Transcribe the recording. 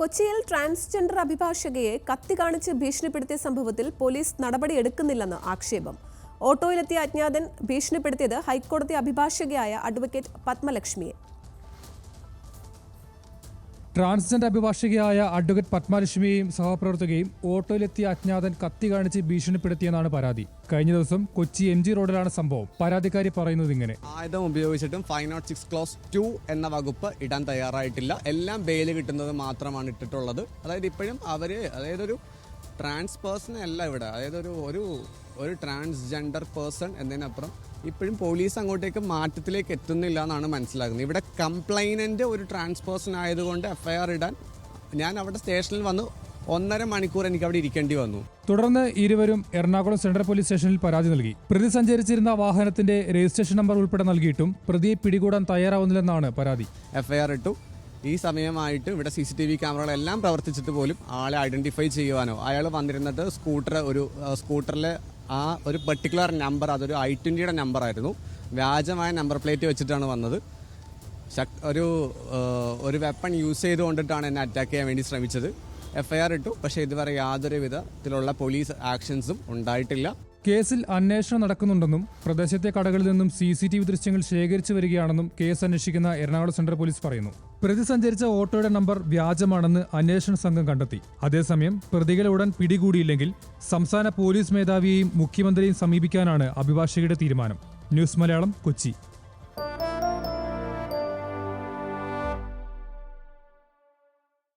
കൊച്ചിയിൽ ട്രാൻസ്ജെൻഡർ അഭിഭാഷകയെ കത്തി കാണിച്ച് ഭീഷണിപ്പെടുത്തിയ സംഭവത്തിൽ പോലീസ് നടപടിയെടുക്കുന്നില്ലെന്ന് ആക്ഷേപം. ഓട്ടോയിലെത്തിയ അജ്ഞാതൻ ഭീഷണിപ്പെടുത്തിയത് ഹൈക്കോടതി അഭിഭാഷകയായ അഡ്വക്കേറ്റ് പത്മലക്ഷ്മിയെ. ട്രാൻസ്ജെൻഡർ അഭിഭാഷകയായ അഡ്വക്കേറ്റ് പത്മലക്ഷ്മിയെയും സഹപ്രവർത്തകയും ഓട്ടോയിലെത്തിയ അജ്ഞാതൻ കത്തി കാണിച്ച് ഭീഷണിപ്പെടുത്തിയെന്നാണ് പരാതി. കഴിഞ്ഞ ദിവസം കൊച്ചി MG റോഡിലാണ് സംഭവം. പരാതിക്കാരി പറയുന്നത് ഇങ്ങനെ: ആയുധം ഉപയോഗിച്ചിട്ടും 506 ക്ലോസ് 2 എന്ന വകുപ്പ് ഇടാൻ തയ്യാറായിട്ടില്ല. എല്ലാം ബെയിൽ കിട്ടുന്നത് മാത്രമാണ് ഇട്ടിട്ടുള്ളത്. അതായത് ഇപ്പോഴും ഒരു ട്രാൻസ് പേഴ്സൺ അല്ല ഇവിടെ, അതായത് ഒരു ട്രാൻസ്ജെൻഡർ പേഴ്സൺ എന്നതിനപ്പുറം ഇപ്പോഴും പോലീസ് അങ്ങോട്ടേക്ക് മാറ്റത്തിലേക്ക് എത്തുന്നില്ല എന്നാണ് മനസ്സിലാക്കുന്നത്. ഇവിടെ കംപ്ലൈനന്റ് ഒരു ട്രാൻസ് പേഴ്സൺ ആയതുകൊണ്ട് FIR ഇടാൻ ഞാൻ അവിടെ സ്റ്റേഷനിൽ വന്നു 1.5 മണിക്കൂർ എനിക്ക് അവിടെ ഇരിക്കേണ്ടി വന്നു. തുടർന്ന് ഇരുവരും എറണാകുളം സെൻട്രൽ പോലീസ് സ്റ്റേഷനിൽ പരാതി നൽകി. പ്രതി സഞ്ചരിച്ചിരുന്ന വാഹനത്തിന്റെ രജിസ്ട്രേഷൻ നമ്പർ ഉൾപ്പെടെ നൽകിയിട്ടും പ്രതിയെ പിടികൂടാൻ തയ്യാറാവുന്നില്ലെന്നാണ് പരാതി. FIR ഇട്ടു. ഈ സമയമായിട്ട് ഇവിടെ CCTV ക്യാമറകളെല്ലാം പ്രവർത്തിച്ചിട്ട് പോലും ആളെ ഐഡന്റിഫൈ ചെയ്യുവാനോ, അയാൾ വന്നിരുന്നത് സ്കൂട്ടറിലെ ഒരു പെർട്ടിക്കുലർ നമ്പർ, അതൊരു I20യുടെ നമ്പറായിരുന്നു. വ്യാജമായ നമ്പർ പ്ലേറ്റ് വെച്ചിട്ടാണ് വന്നത്. ഒരു വെപ്പൺ യൂസ് ചെയ്തുകൊണ്ടിട്ടാണ് എന്നെ അറ്റാക്ക് ചെയ്യാൻ വേണ്ടി ശ്രമിച്ചത്. FIR ഇട്ടു. പക്ഷേ ഇതുവരെ യാതൊരു വിധത്തിലുള്ള പോലീസ് ആക്ഷൻസും ഉണ്ടായിട്ടില്ല. കേസിൽ അന്വേഷണം നടക്കുന്നുണ്ടെന്നും പ്രദേശത്തെ കടകളിൽ നിന്നും CCTV ദൃശ്യങ്ങൾ ശേഖരിച്ചു വരികയാണെന്നും കേസ് അന്വേഷിക്കുന്ന എറണാകുളം സെൻട്രൽ പോലീസ് പറയുന്നു. പ്രതി സഞ്ചരിച്ച ഓട്ടോയുടെ നമ്പർ വ്യാജമാണെന്ന് അന്വേഷണ സംഘം കണ്ടെത്തി. അതേസമയം പ്രതികളെ ഉടൻ പിടികൂടിയില്ലെങ്കിൽ സംസ്ഥാന പോലീസ് മേധാവിയെയും മുഖ്യമന്ത്രിയെയും സമീപിക്കാനാണ് അഭിഭാഷകയുടെ തീരുമാനം. ന്യൂസ് മലയാളം, കൊച്ചി.